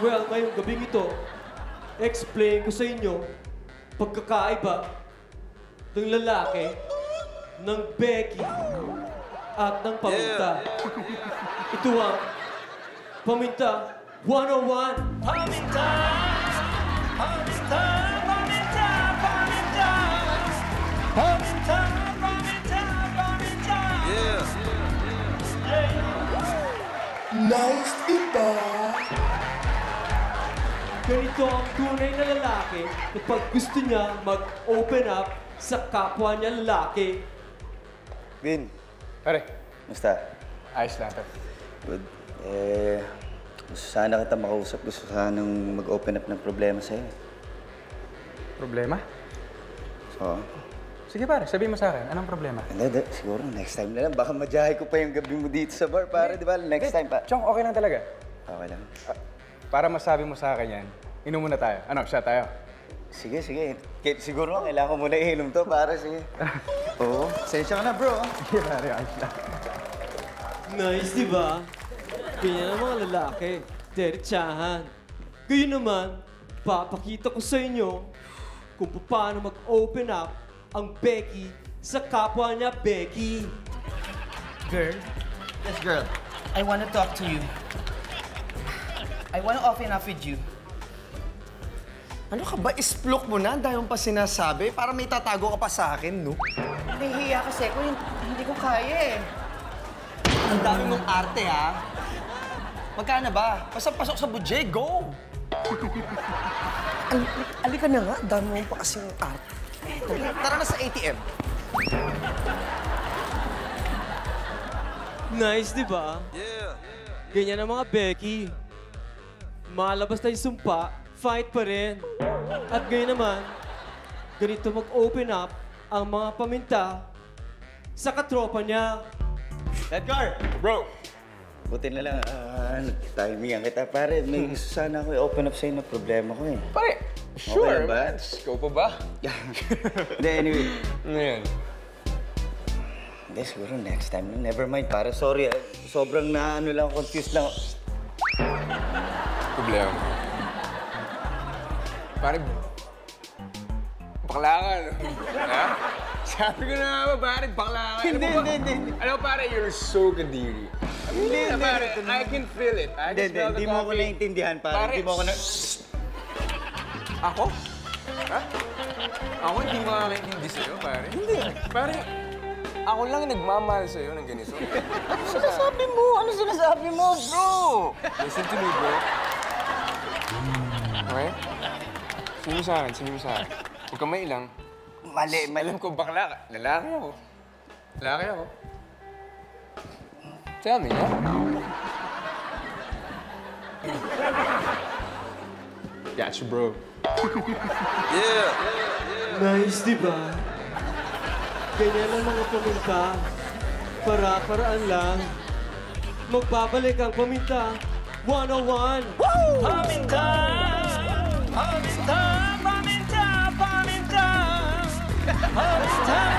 Well, ngayong gabing ito, explain ko sa inyo pagkakaiba ng lalaki, ng beki, at ng paminta. Ito ang Paminta 101. Paminta! Paminta! Paminta! Paminta! Paminta! Paminta! Paminta! Yeah! Nice, diba? Ganito ang tunay na lalaki kapag gusto niya mag-open up sa kapwa niya lalaki. Vin, Pare, musta? ayos lang to. Good. Gusto sana kita makausap. Gusto sanang mag-open up ng problema sa'yo. Problema? Oo. Sige pare, sabihin mo sa akin, anong problema? Hindi, siguro next time na lang. Baka majahay ko pa yung gabi mo dito sa bar, pare, di ba? Next time pa. Chong, okay lang talaga. Okay lang. Para masabi mo sa akin yan, inom muna tayo. Ano, siya tayo? Sige, sige. Siguro nga, kailangan ko muna iinom to, pare, sige. Oo. Sensya ka na, bro. Sige pare, ayos lang. Nice, di ba? Ganyan ang mga lalaki. Diretsahan. Kayo naman, papakita ko sa inyo kung paano mag-open up ang beki sa kapwa niya beki. Girl? Yes, girl. I wanna talk to you. I wanna open up with you. Ano ka ba? Isplok mo na? Dahil pa sinasabi? Para may tatago ka pa sa akin, no? Nahihiya kasi ako, hindi ko kaya eh. Ang dami mong arte, ha? Magkano ba? Basta pasok sa budget, go! Alika na nga, dami mo pa kasing arte. Tara na sa ATM. Nice, di ba? Yeah! Ganyan ang mga beki. Malabas na yung sumpa, fight pa rin. At ganyan naman, ganito mag-open up ang mga paminta sa katropa niya. Edgar! Bro! Buti na lang, timingan kita, pare. May gusto sana ako i-open up sa'yo na problema ko, eh. Pare, sure. Okay ba? Ikaw pa ba? Hindi, anyway. Ano yan? Hindi, siguro next time. Never mind, pare. Sorry, sobrang ano lang, confused lang. Problema. Pare, bakla ka, no? Ha? Sabi ko na nga ba, pare, bakla ka. Hindi. Alam mo, pare, you're so kadiri. Hindi, pare, I can feel it. Hindi mo ako naiintindihan, pare. Hindi mo ako na... Ako? Ha? Ako hindi makakaintindi sa'yo, pare. Hindi. Pare, ako lang nagmamahal sa'yo ng ganito. Ano sinasabi mo? Ano sinasabi mo, bro? Listen to me, bro. Okay? Sabi mo sa akin. Huwag kang mailang. Mali. Alam ko, bakla ka. Lalaki ako. Tell me, yeah? Gotcha, bro. Yeah! Nice, di ba? Ganyan ang mga paminta. Para-paraan lang. Magbabalik ang Paminta 101. Paminta! Paminta! Paminta! Paminta! Paminta!